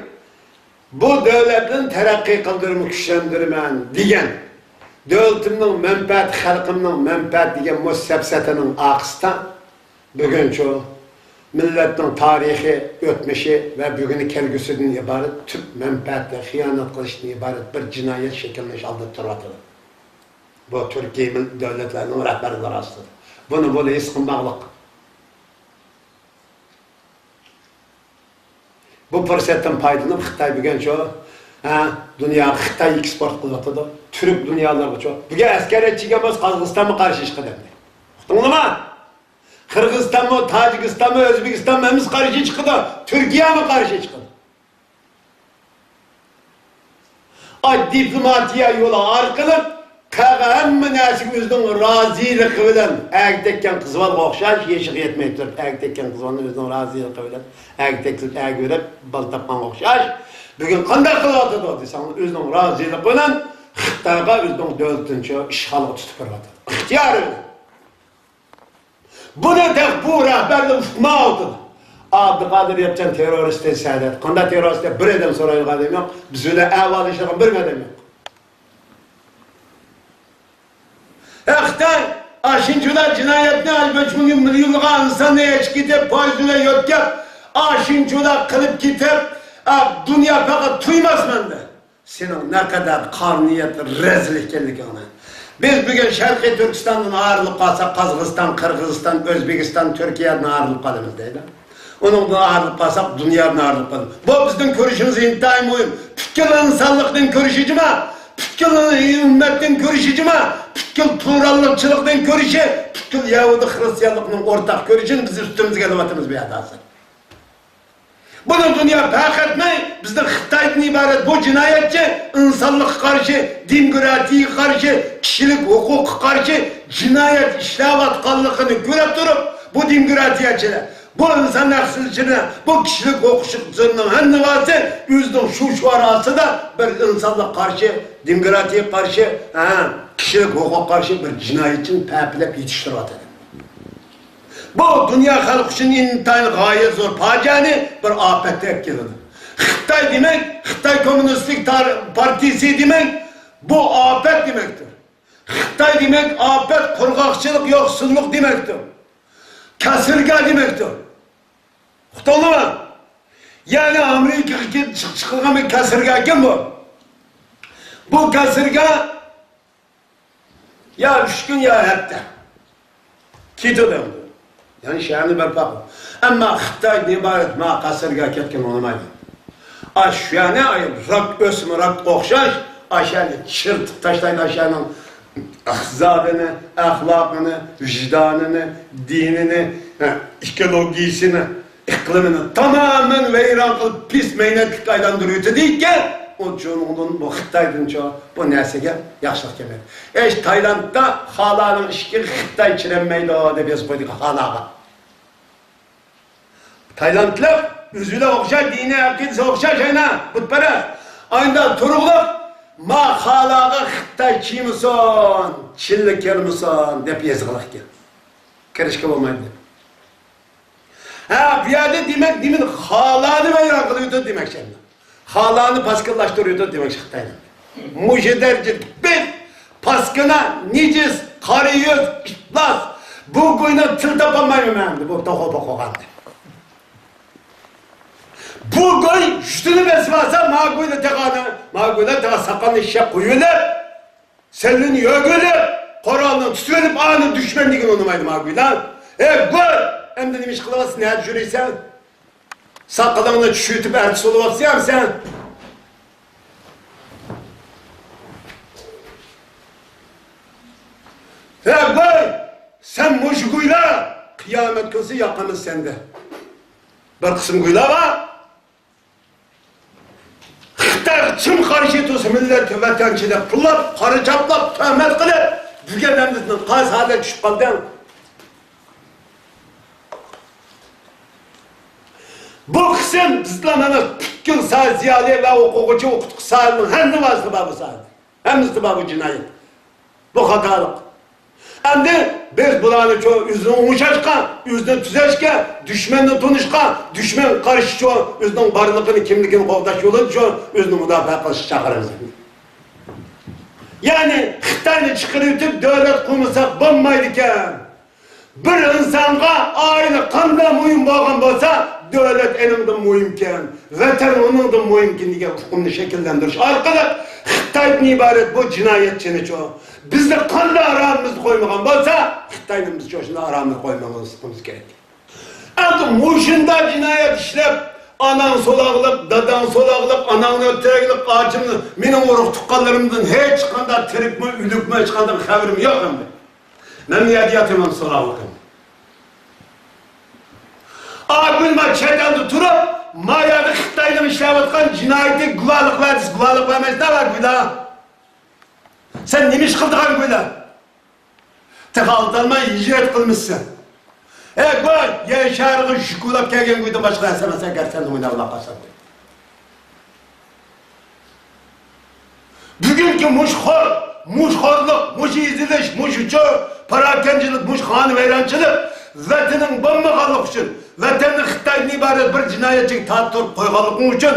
bu devletin terakki kıldırımı güçlendirmen diyen devletimnin menfaat, halkımның menfaat diyen müssebsetinin akıstan bugün çoğu milletin tarihi, ötmüşü ve bugünü kelgüsüden ibaret tüm menfaat ve hıyanet kılışından ibaret bir cinayet şekilde aldı turvatılır. Bu Türkiye devletlerinin rehberleri arasıdır. Bunu böyle iskınmağlık. Bu fırsattan faydalanıp Xitay bugün çoğu dünya Xitay eksport kılıtıdır. Türk dünyaları çok. Bugün askeri çıkamaz Kazakistan mı karşı çıkı demdi. Uktun mu? Kırgızistan mı, Tacikistan mı, Özbekistan mı hemiz karşı çıkıdı. Türkiye mi karşı çıkıdı? Ay diplomatiya yolu arkalık kağıhan münasip özünün razılığı bilen əgdekken kızval okşaş yeşik yetmeyip durup əgdekken kızvalın özünün razılığı bilen əgdeklik əg verip bal tapman okşaş bugün kandak kılıvatı da deysen özünün razılığı bilen Xitayga özünün devletince işgalı tutup kırvatı. İhtiyar öyle. Bu ne tek bu rehberle ufma oldu. Abdülkadir yapacağın teröriste saadet. Kanda teröriste bir edem sorayın kadem yok. Biz öyle evvel işlerin bir edem yok. Xitay aşınçılar cinayetini alböçmünün milyonluğa insanı eç gidip poyzuna yotkap aşınçılar kılıp gidip dünya fakat duymaz mende. Senin ne kadar karniyet, rezillik geldik ona. Biz bugün Şarkı Türkistan'dan ağırlık kalsak Kazakistan, Kırgızistan, Özbekistan, Türkiye'den ağırlık kalımız değil mi? Onunla ağırlık kalsak dünyanın ağırlık kalımız. Bu bizim görüşümüz intihai mühim. Tütkül insanlıktan görüşücü mü? Tütkül ümmetten görüşücü mü? Tütkül plurallıkçılıktan görüşü, tütkül Yahudi Hristiyanlıkның ortak görüşünü biz üstümüze gelivatımız bir hatası. Bunu dünya pek etmeyi, bizden Xitay'dan ibaret bu cinayetçi, insanlık karşı, demokratiye karşı, kişilik hukuk karşı cinayet işlevat kallıkını görüp durup bu demokratiyetçiler, bu insan haksızlığına, bu kişilik hukukçuluğunun her nivası, yüzden şu arası da bir insanlık karşı, demokratiye karşı, kişilik hukuk karşı bir cinayetçinin pepilep yetiştirip atır. Bu dünya halkı için intayın gayet zor pacani bir afette etkiledi. Xitay demek, Xitay Komünistlik Partisi demek, bu afet demektir. Xitay demek, afet, kurgakçılık, yoksulluk demektir. Kasırga demektir. Kutuldu mu? Yani Amerika'ya çıkan bir kasırga kim bu? Bu kasırga ya 3 gün ya hepte. Kito'dan. Yani şehrini berpa. Ama Xitay ibaret ma kasırga ketken olmaydı. Aşağıya ayıp, rak ösmü, rak okşaş, aşağıya çırtıp taşlayın aşağının ahzabını, ahlakını, vicdanını, dinini, ekolojisini, iklimini tamamen veyran kılıp pis meynetlik aylandırıyordu deyken, o çoğunluğun bu Xitay'dın çoğu bu neslige yaşlık kemer. Tayland'da halanın işki Xitay çirenmeydi o da biz koyduk halağa. Taylandlılar üzüle okşar, dine akidse okşar şeyine, putperest. Aynı turuluk, ma halağa Xitay çiğmisin, çillik gelmisin, dep yazıqlıq gel. Kirişki olmaydı. Ha, piyade demek, demin halanı veyran kılıyordu demek şimdi. Halanı paskıllaştırıyordu demek Xitay'da. Mujederci bir paskına, nicis, karıyüz, iştlas. Bu kuyuna tıl tapamayım ben, bu toku boku. Bu koy üstünü besmasa mağuyla tekanı, mağuyla tekanı sakanı işe koyuyorlar. Selini yögüler, Koran'ı tutuyorlar, anı düşmenliğini onumaydı mağuyla. Gör, hem de demiş kılavası ne düşürüysen? Sakalını çüşütüp ertesi oluvası ya sen? Gör, sen muşguyla kıyamet kılsı yakamız sende. Bir kısım guyla var. Xitay çım karışıt olsa millet vatançılık kılıp, karı çaplap, töhmet kılıp, bügelemizden kaz hale düşüp kaldı. Bu kısım İslam'ın tükkün sağ ziyade ve hukukucu hukuk sağlığının hem de vazlı babı sağdı. Hem de babı cinayet. Bu hatalık. Hem de biz bulanı çoğu yüzünü umuşaşka, yüzünü tüzeşke, düşmanla tunuşka, düşman karşı çoğu, yüzünün varlığını, kimliğini kovdaş yolu çoğu, yüzünü müdafaa kılışı çağırırız. Yani Xitay'ını çıkarıyorduk, devlet kurmasak bombaydıken, bir insana aile kanda mühim bağın olsa, devlet eninde mühimken, vatan onun da mühimken diye hukumunu şekillendiriş. Arkadaş, Xitay'dan ibaret bu cinayetçini çoğu. Bizde kanda aramızı koymadan olsa, Xitay'ın biz çoğusunda aramızı koymamız gerek. Ama muşunda cinayet işlep, anan solağılıp, dadan solağılıp, ananın öteğilik, acımını, benim uğruk tukkallarımdan hiç kanda tirik mi, ülük mü, hiç kanda haberim yok hem de. Memniyetiyatımın solağılıkım. Ağabeyim çeteldi turup, mayadı Xitay'la işlevatkan cinayeti güvalık verdiniz, güvalık vermez ne var güla? Sen nemiş kıldıkan güla? Tıkaldanma hicret kılmışsın. Koy, yaşarığı şükulap kelgen güydü başka esemesen gersen de oyna Allah kasan. Bugünkü muşhorluk, muşiziliş, muşucu, parakencilik, muşhanı veyrancılık, vatanın bombakallık için, vatanın Xitay'dan ibaret bir cinayetçik tatlı koygalık için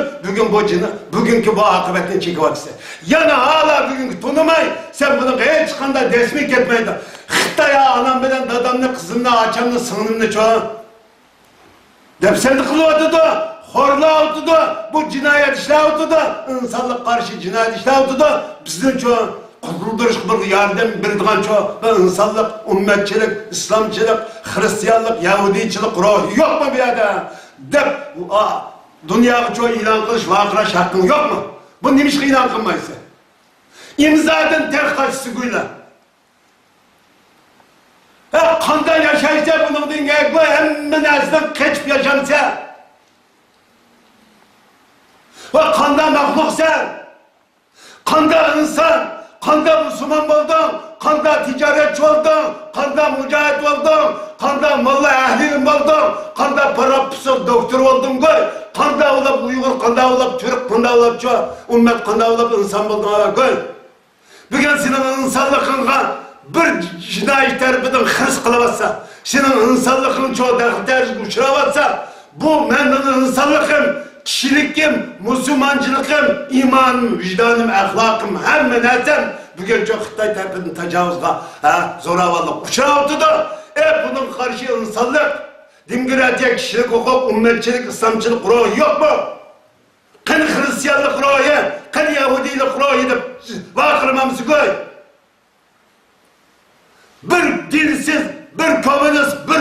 bugünkü bu akıbetini çekivatsı. Yani hala bugünkü tanımay, sen bunu hiç kanda desmik etmeydi. Xitay'a anam bilen dadamını, kızımını, açamını, sığınımını çoğu. Depsenli kılıvatıdı, horlavutudu, bu cinayet işlevutudu, insanlık karşı cinayet işlevutudu, bizden çoğu. Kuruluş bir yardım birdiğen çoğu, insanlık, ümmetçilik, İslamçılık, Hristiyanlık, Yahudiçilik ruhu yok mu bir yerde? Dep, dünyayı çoğu ilan kılış, vakıraş hakkın yok mu? Bu neymiş ki ilan kılmaysa? İmzadan tek kaçısı güyle. Kanda yaşaysa bunun dünyayı bu hemen azdan keçip yaşamsa. Kanda mahluksa, kanda insan, kanda Müslüman oldun, kanda ticaretçi oldun, kanda mücahit oldun, kanda molla ehlilim oldun, kanda profesör doktor oldun gör, kanda olup Uygur, kanda olup Türk, kanda olup çoğu, ümmet kanda olup insan oldun gör. Bugün senin insanlığına bir jinoyat tarafidan his qilyapsa, senin insanlığın çok dahil uçuravatsa, bu benim insanlığım, kişilikim, musulmancılıkım, imanım, vicdanım, ahlakım, hemen nersem bugün çok Xitay tarafından tecavüzga, zoravallık uçuravatı da, bunun karşı insanlık, demokratiya, kişilik hukuk, ümmetçilik, İslamçılık ruhu yok mu? Kan Hristiyanlık ruhu, kan Yahudilik ruhu deyip vakırmamızı koy. Bir dinsiz, bir komünist, bir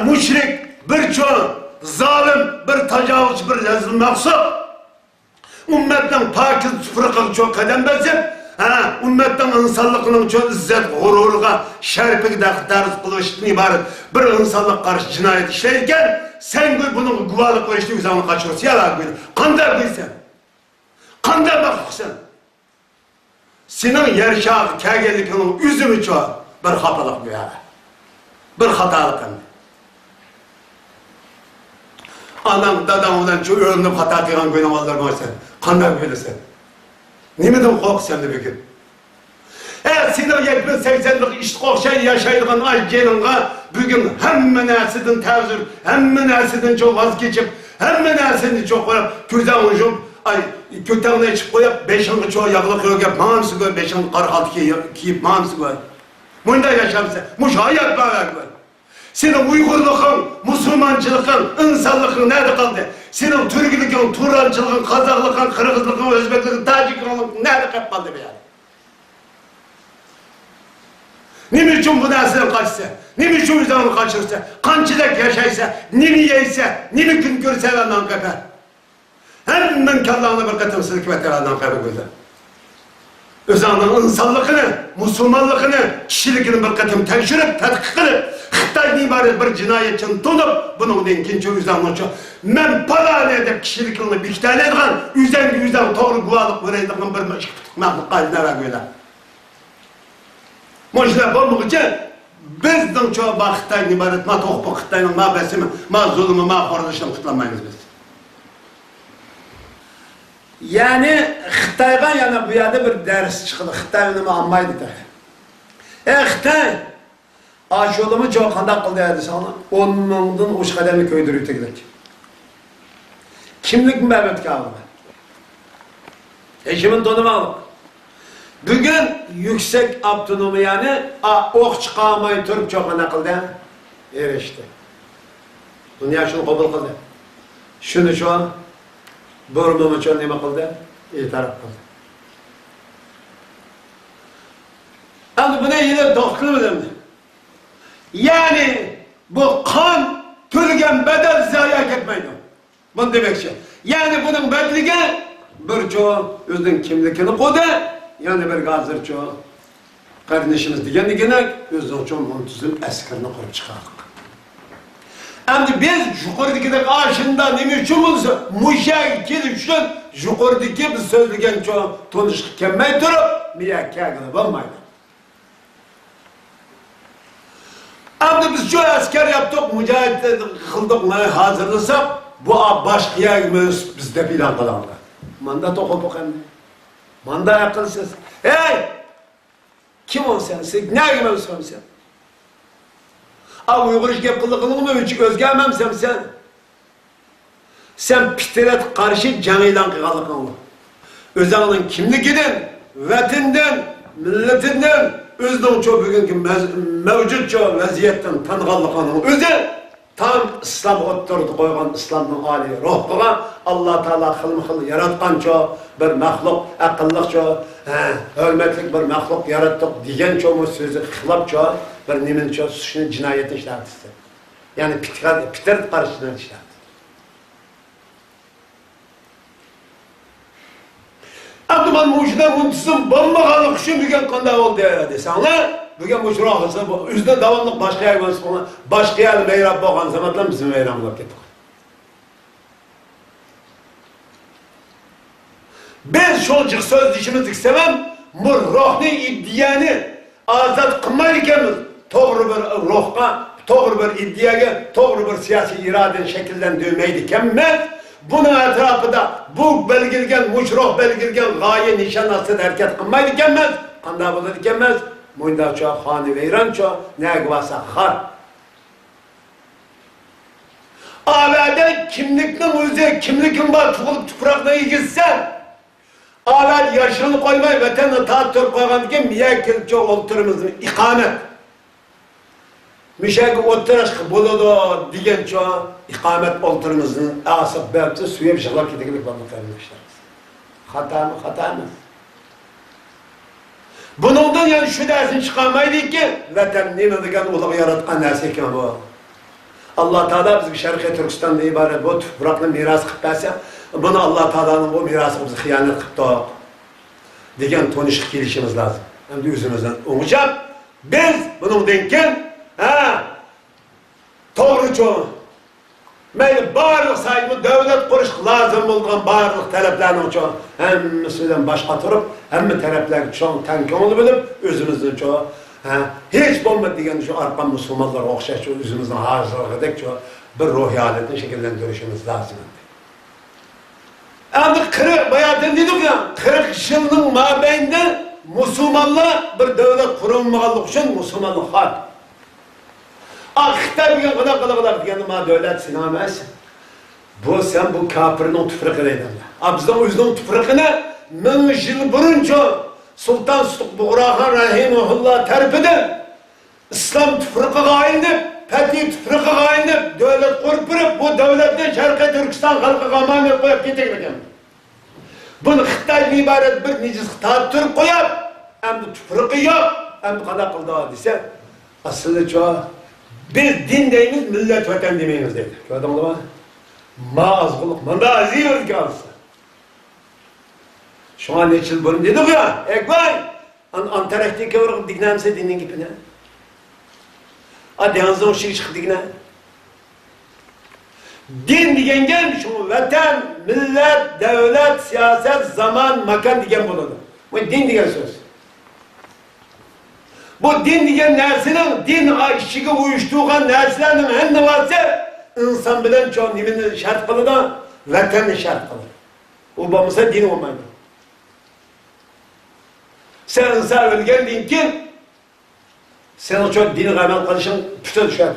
müşrik, bir çoğu zalim, bir tecavüz, bir rezil maksud. Ümmetten pakiz fırkalı çok kadem basıp, ümmetten insanlıkının çok izzet, gururuna, şeriflik ders kılıştığını ibaret bir insanlık karşı cinayet işlerken, sen koy bunun guvalık koyuştu yüzağını kaçırırsın, yalan koy. Kanda koysan, kanda bakırsan. Senin yerşağı, kâgelikinin üzümü çok bir hatalık bu yani. Bir hatalık hem. Anam, dadam olan çok öğrenip hata diyen günüm alır varsa, kanda koyulursan. Nemeden korkusan da bir gün? Senin 70-80'lik iş korkşay yaşaydığın ay gelinge bugün hemme nersinden tevzir, hemme nersinden çok vazgeçip, hemme nersinden çok koyup, güzel ucup, kötağına çıkıp koyup, beşinci çoğu yağlı koyup, mamsı koyup, beşinci karıkaltı kiyip, mamsı koyup. Bunda yaşamsa, muş hayat bağlar koyup. Senin Uygurluğun, Müslümancılığın, insanlığın nerede kaldı? Senin Türkülüğün, Turancılığın, Kazaklıkın, Kırgızlığın, Özbekliğin, Tacikliğin nerede kaldı be yani? Ne için bu nesilden kaçsa, ne için yüzden kaçırsa, kançılık yaşaysa, ne yiyse, ne gün görse benden kapar. Hemen Allah'ına bir katım sırkıvetter Allah'ın kapı gözler. Özanın insanlığını, Müslümanlığını, kişiliğini bir katım tekşirip, tetkik kılıp, Xitay'dan ibaret bir cinayetçini tutup, bunun denkince yüzden uçu. Men palan edip kişiliğini bir kitayla edin, yüzden doğru guvalık vereydiğin bir mehluk haline vermiyorlar. Mojda bulmak için bizden çoğu Xitay'dan ibaret, ma tohbu Xitay'ın, ma besimi, ma zulümü, ma korunuşunu kutlamayız biz. Yani Xitay'a yana bu yerde bir ders çıkıldı. Xitay'ın nima anmaydı da. Xitay, aşolumu çok kandak kıldı yani sana. 10 mingdan uç kademli köydürüp giderek. Kimlik mi mevcut kaldı? Eşimin tanımalık. Bugün yüksek abtonomi yani ok çıkamayı Türk çok kandak kıldı. Erişti. Dünya şunu kabul kıldı. Şunu şu an Burnumu çok nime kıldı? İtiraf kıldı. Ama bu ne yine doktor mu demdi? Yani bu kan türgen bedel zayiat etmeydi. Bunu demek şey. Yani bunun bedeli bir çoğu özünün kimlikini koydu. Yani bir gazır çoğu kardeşimiz diyen özünün çoğu muntuzun eskirini kurup çıkardık. Şimdi biz yukarıdaki aşında ne için olsa müşahit için yukarıdaki biz söylediğin çoğu tanışık kemmey durup miyak kâgını bulmaydı. Şimdi biz çoğu asker yaptık, mücahit kıldık, hazırlasak bu başka yerimiz bizde plan kılanlar. Mandat okuduk hem de. Mandat akılsız. Hey! Kim ol sen? Ne gibi olsun sen? Uygur iş gep kıldığını mı özgelmemsem sen? Sen pitiret karşı canıyla kıgalıkın. Özağının kimlikinden, vetinden, milletinden, özünün çok bugünkü mevcut çok vaziyetten tanıgallıkının özü tam İslam oturdu koygan İslam'ın âli ruhuna Allah Teala hılmıhıl yaratkan çok bir mehluk, akıllık çok, hürmetlik bir mehluk yarattık diyen çoğumuz sözü hılap çok bir nemin çok suçunu cinayeti işlerdi. Yani pitiret karşısına işlerdi. Abdüman muciden muntuzun bombağalık için bugün kanda oldu ya sana. Bugün bu şuraya akılsa, üzerinde davamlık başka yer var sonra, başka yer meyrab bağın zamanlar bizim meyramlar gittik. Ben şolcuk söz dişimiz istemem, bu ruhni iddiyanı azat kılmayken doğru bir ruhka, doğru bir iddiaya, doğru bir siyasi iraden şekillendirmeydi kemme. Bunun etrafında bu belgilgen, muşruh belgilgen gaye nişanası hareket kılmaydı kemmez. Kanda bulur kemmez. Munda ço, xani veyran ço, ne vasa xar. Avada kimlikning o'zi, kimligim bor, tug'ilib tuproqda yigitsan. Avval yaşını koymay, vatanı tatır koygan kim, yakil çok olturumuzun ikamet. Müşaki oturuşku buludu, digen çok ikamet olturumuzun asıp bepti, suya bir şeyler gidekilik var muhtemelen. Hata mı, hata mı? Bunundan yani şu dersin çıkamaydı ki, vatan neyme digen uluğu yaratkan nersi ki bu. Allah Teala bizi Şarkı Türkistan'da ibaret bu toprakla miras kıptaysa, bunu Allah Teala'nın bu mirasımızı hıyanet kıptı. Degen tonuşuk gelişimiz lazım. Hem de yüzümüzden umacak. Biz bunun denken, doğrucu, meyli barlık sahibi devlet kuruş lazım olduğun barlık taleplerinin çoğu hemmisinden baş katırıp, hemmi talepler çoğun tenkonu bilip, özümüzden çoğu hiç olmadı degen şu arpan Müslümanlar okşaş şu özümüzden hazırlık edek çoğu bir ruhi aletini şekillendirişimiz lazım. Ama 40 bayatın dedik ya, 40 yılın mabeyinde Müslümanlar bir devlet kurulmalık için Müslümanlık var. Akıta bir kadar diyelim ha devlet sinamaz. Bu sen bu kafirin tüfrikı deydin. Bizden özünün tüfrikine 1000 yıl burunca Sultan Sıtık Buğrahan Rahimullah terpide İslam tüfrikı gayinip, Fethi tüfrikı gayinip, devlet kurup bu devletten Şarkı Türkistan halkı gamanı koyup gidelim. Bunu Xitay ibaret bir neciz Xitay Türk koyup, hem de tüfrikı yok, hem de kadar kıldı dese, aslında çoğu, biz din deyimiz, millet vatan demeyimiz deydi. Gördün mü? Mağazgılık, manda aziz kalsın. Şu an neçil bölüm dedik ya, ekvay! Antarekteki olarak dignamse dinin gibi ne? Adyanızdan o şey çıktı digne. Din diyen gelmiş o vatan, millet, devlet, siyaset, zaman, makan diyen buludu. Bu din diyen söz. Bu din diyen nersinin, din aşığı uyuştuğun nerslerinin hem ne varsa insan bilen çoğun dimini şart kılı da vatanı şart kılı. Obamıza din olmaydı. Sen insan ölgen ki sen o çok dini amel kılışın püte düşer.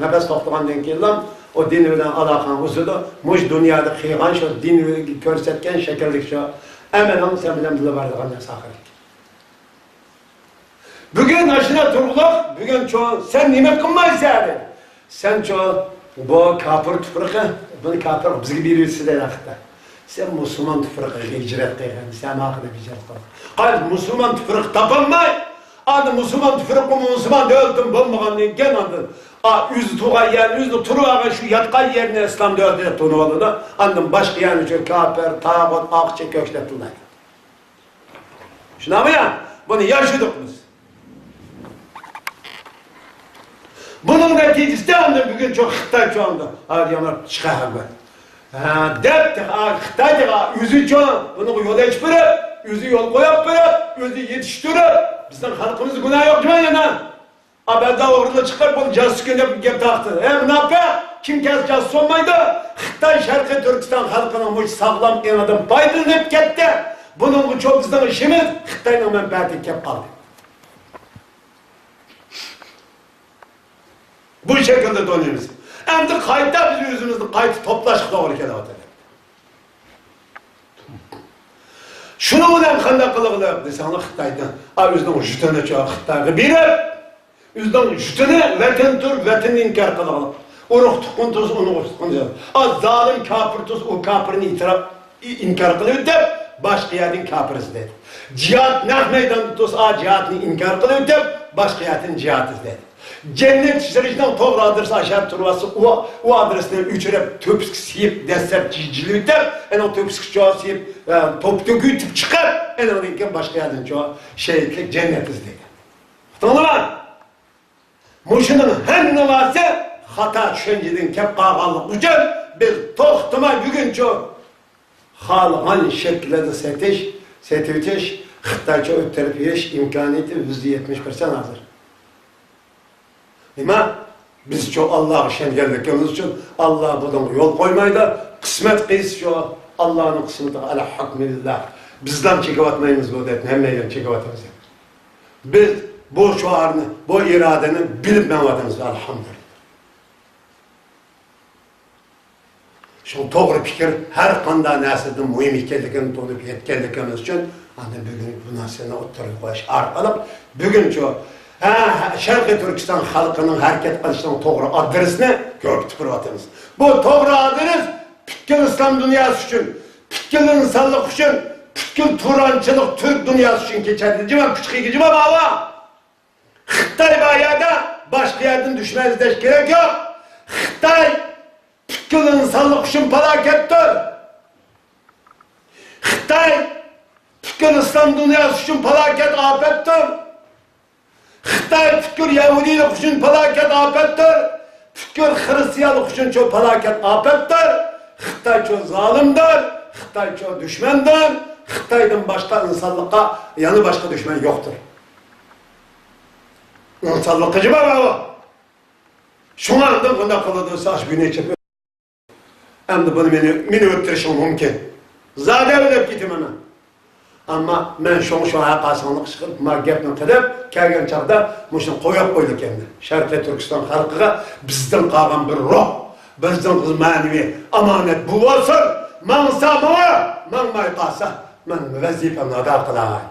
Nefes topluğun denki lan o dini bilen alakan uzudu. Muş dünyada kıyıgan şu dini körsetken şekerlik şu. Hemen sen bilen bile vardı anne sakırlık. Bugün aşına turguluk, bugün çoğu sen nimet kılmayız yani. Sen çoğu bu kafir tüfrikı, bunu kafir bizi birisi de yakıtta. Sen Müslüman tüfrikı hicret kıyın, sen akıda hicret kıyın. Hayır, Müslüman tüfrik tapınmay. Adı Müslüman tüfrik bu Müslüman dövdüm, bulmadan gen adı. Yüzü tuğa yer, yüzü turuğa şu yatkay yerine İslam dövdü tonu oldu da. Andım başka yani şu kafir, tağut, akçe, köklettiler. Şuna mı ya? Bunu yaşadık biz. Bunun neticesi de andır bugün çok Xitay şu anda. Hadi yanar çıkar ben. Deptik, Xitay da yüzü çoğun. Bunu yola içpirip, yüzü yol koyup birip, yüzü yetiştirip. Bizden halkımız günah yok değil mi yana? Abelda uğruna çıkar bunu casus gönüp taktı. Ne yapıyor? Kim kez casus olmaydı? Xitay Şarkı Türkistan halkının bu sağlam inadım paylanıp gitti. Bunun bu çok bizden işimiz Xitay'la menfaati kep kaldı. Bu şekilde dönüyoruz. Hem de kayıtta bizim yüzümüzde kayıt toplaşık doğru kere atıyor. Şunu bilen kandak kılığı yaptı sana Xitay'dan. Yüzden jütene çoğu Xitay'ı birip, yüzden jütene vatan tur, vatan inkar kılığı. Uruq tutkun tuz, onu tutkun tuz. Zalim kafir tuz, o kafirini inkar kılığı deyip, başka yerden kafiriz dedi. Cihat nah meydan tuz, cihatını inkar kılığı deyip, başka yerden cihatız dedi. Cennet işlerinden toğru adresi aşağı turvası o adresine üçürep töpüsk siyip destek ciciliği der o töpüsk çoğu siyip top döküyü tip çıkar onunki başka yerden çoğu şehitlik cennetiz dedi. Tamam mı? Muşunun hem ne varsa hata düşünceden kep kağallık ucan biz tohtuma bugün çoğu halgan şekillerde setiş Xitayça ötterip yeş imkaniyeti %70% hazır. Ama biz çok Allah'a şengellikimiz için Allah buradan yol koymaydı. Kısmet kıyız şu Allah'ın kısmeti ala hakmillah. Bizden çekivatmayımız bu dedi. Hem neyden çekivatımız. Biz bu şuarını, bu iradeni bilip menvatınız elhamdülillah. Şu doğru fikir her qanday narsadan muhim ekanligini to'lib yetganligimiz uchun ana bugun bu narsani o'ttirib qo'yish orqali bugun shu Sharqiy Turkiston xalqining harakat qilishining to'g'ri adresini ko'rib turyapmiz. Bu to'g'ri adres butkul islom dunyosi uchun, butkul insonlik uchun, butkul turanchilik Türk dunyosi uchun kechadi. Jima kuchqiga jima baba. Xitoy bayada boshqa yerdan dushman izlash kerak yo'q. Xitoy butkul insonlik uchun falokatdir. Xitoy butkul islom dunyosi uchun falokat ofatdir. Xitoy butkul yahudiylik uchun falokat ofatdir. Butkul xristianlik uchun çok falokat ofatdir. Xitoy çok zolimdir. Xitoy çok düşmandir. Xitoydan boshqa insonlikqa yana boshqa dushman yo'qdir. İnsanlıkçı mı bu? Şuna anda bunda kılıdı saç güne çekiyor. Hem de bunu beni öttürüşüm mümkün. Zaten ödep gittim hemen. Ama ben şu hayakasanlık çıkıp, ma gepni qilib, kelgen çağda muşun koyup koyduk endi. Sharqiy Turkiston xalqiga bizden qalgan bir ruh, bizden manevi amanet bu olsun. Man samı, man mayqasa, man vazifamni ado qilay.